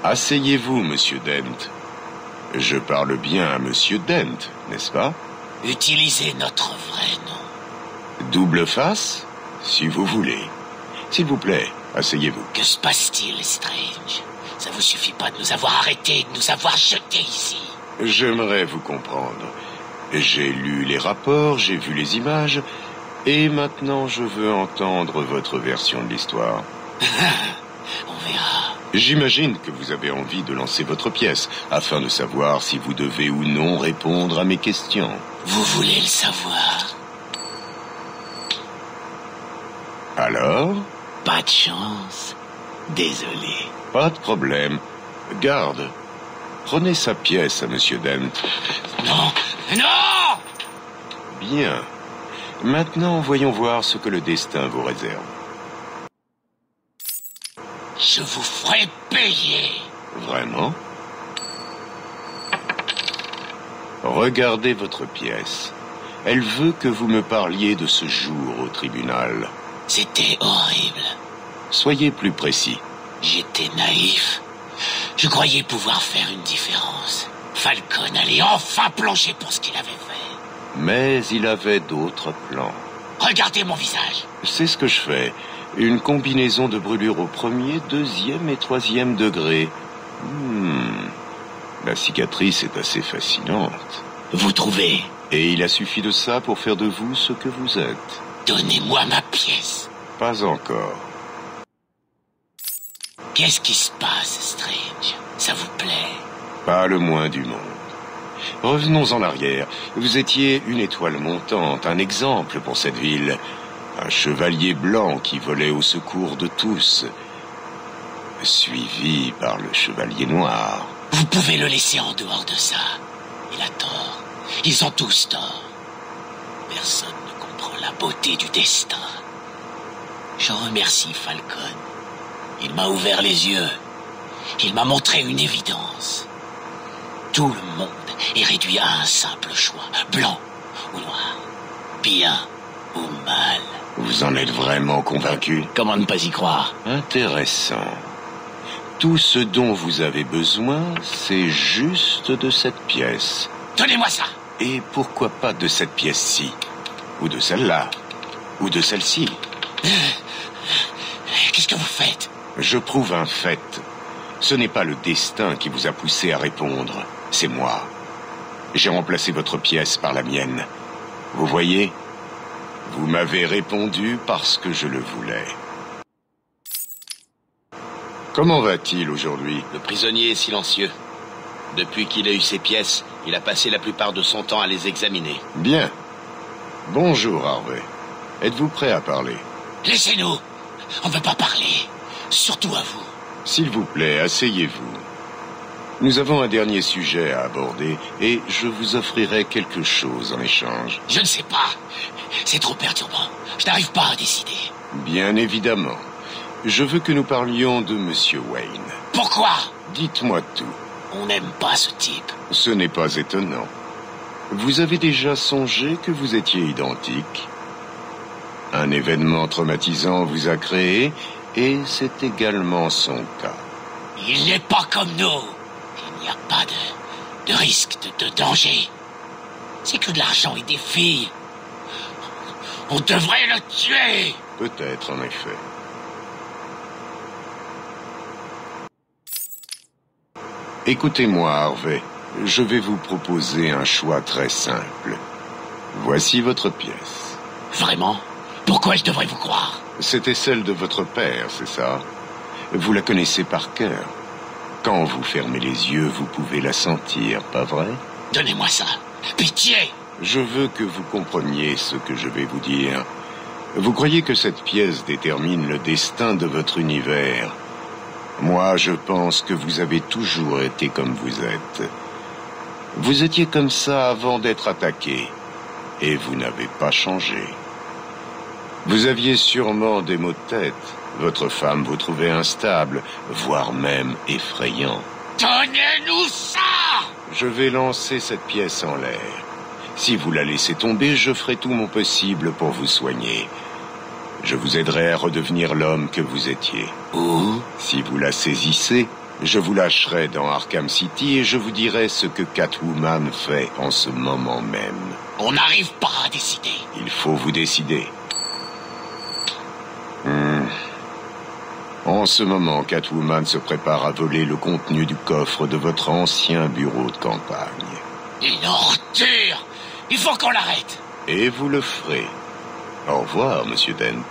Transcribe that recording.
Asseyez-vous, Monsieur Dent. Je parle bien à Monsieur Dent, n'est-ce pas? Utilisez notre vrai nom. Double face, si vous voulez. S'il vous plaît, asseyez-vous. Que se passe-t-il, Strange? Ça vous suffit pas de nous avoir arrêtés, de nous avoir jetés ici? J'aimerais vous comprendre. J'ai lu les rapports, j'ai vu les images, et maintenant je veux entendre votre version de l'histoire. On verra. J'imagine que vous avez envie de lancer votre pièce, afin de savoir si vous devez ou non répondre à mes questions. Vous voulez le savoir? Alors? Pas de chance. Désolé. Pas de problème. Garde. Prenez sa pièce à Monsieur Dent. Non! Non! Bien. Maintenant, voyons voir ce que le destin vous réserve. Je vous ferai payer. Vraiment? Regardez votre pièce. Elle veut que vous me parliez de ce jour au tribunal. C'était horrible. Soyez plus précis. J'étais naïf. Je croyais pouvoir faire une différence. Falcon allait enfin plonger pour ce qu'il avait fait. Mais il avait d'autres plans. Regardez mon visage. C'est ce que je fais. Une combinaison de brûlures au premier, deuxième et troisième degré. La cicatrice est assez fascinante. Vous trouvez? Et il a suffi de ça pour faire de vous ce que vous êtes. Donnez-moi ma pièce. Pas encore. Qu'est-ce qui se passe, Strange? Ça vous plaît? Pas le moins du monde. Revenons en arrière. Vous étiez une étoile montante, un exemple pour cette ville. Un chevalier blanc qui volait au secours de tous. Suivi par le chevalier noir. Vous pouvez le laisser en dehors de ça. Il a tort. Ils ont tous tort. Personne ne comprend la beauté du destin. Je remercie Falcon. Il m'a ouvert les yeux. Il m'a montré une évidence. Tout le monde est réduit à un simple choix. Blanc ou noir. Bien ou mal. Vous en êtes vraiment convaincu? Comment ne pas y croire? Intéressant. Tout ce dont vous avez besoin, c'est juste de cette pièce. Donnez-moi ça! Et pourquoi pas de cette pièce-ci? Ou de celle-là? Ou de celle-ci? Qu'est-ce que vous faites? Je prouve un fait. Ce n'est pas le destin qui vous a poussé à répondre. C'est moi. J'ai remplacé votre pièce par la mienne. Vous voyez? Vous m'avez répondu parce que je le voulais. Comment va-t-il aujourd'hui? Le prisonnier est silencieux. Depuis qu'il a eu ses pièces, il a passé la plupart de son temps à les examiner. Bien. Bonjour, Harvey. Êtes-vous prêt à parler? Laissez-nous. On ne veut pas parler. Surtout à vous. S'il vous plaît, asseyez-vous. Nous avons un dernier sujet à aborder et je vous offrirai quelque chose en échange. Je ne sais pas. C'est trop perturbant. Je n'arrive pas à décider. Bien évidemment. Je veux que nous parlions de Monsieur Wayne. Pourquoi? Dites-moi tout. On n'aime pas ce type. Ce n'est pas étonnant. Vous avez déjà songé que vous étiez identique? Un événement traumatisant vous a créé et c'est également son cas. Il n'est pas comme nous. Il n'y a pas de risque, de danger. C'est que de l'argent et des filles. On devrait le tuer. Peut-être, en effet. Écoutez-moi, Harvey. Je vais vous proposer un choix très simple. Voici votre pièce. Vraiment? Pourquoi je devrais vous croire? C'était celle de votre père, c'est ça? Vous la connaissez par cœur. Quand vous fermez les yeux, vous pouvez la sentir, pas vrai? Donnez-moi ça. Pitié! Je veux que vous compreniez ce que je vais vous dire. Vous croyez que cette pièce détermine le destin de votre univers? Moi, je pense que vous avez toujours été comme vous êtes. Vous étiez comme ça avant d'être attaqué. Et vous n'avez pas changé. Vous aviez sûrement des maux de tête. Votre femme vous trouvait instable, voire même effrayant. Donnez-nous ça! Je vais lancer cette pièce en l'air. Si vous la laissez tomber, je ferai tout mon possible pour vous soigner. Je vous aiderai à redevenir l'homme que vous étiez. Ou si vous la saisissez, Je vous lâcherai dans Arkham City et je vous dirai ce que Catwoman fait en ce moment même. On n'arrive pas à décider. Il faut vous décider. En ce moment, Catwoman se prépare à voler le contenu du coffre de votre ancien bureau de campagne. Une ordure! Il faut qu'on l'arrête. Et vous le ferez. Au revoir, Monsieur Dent.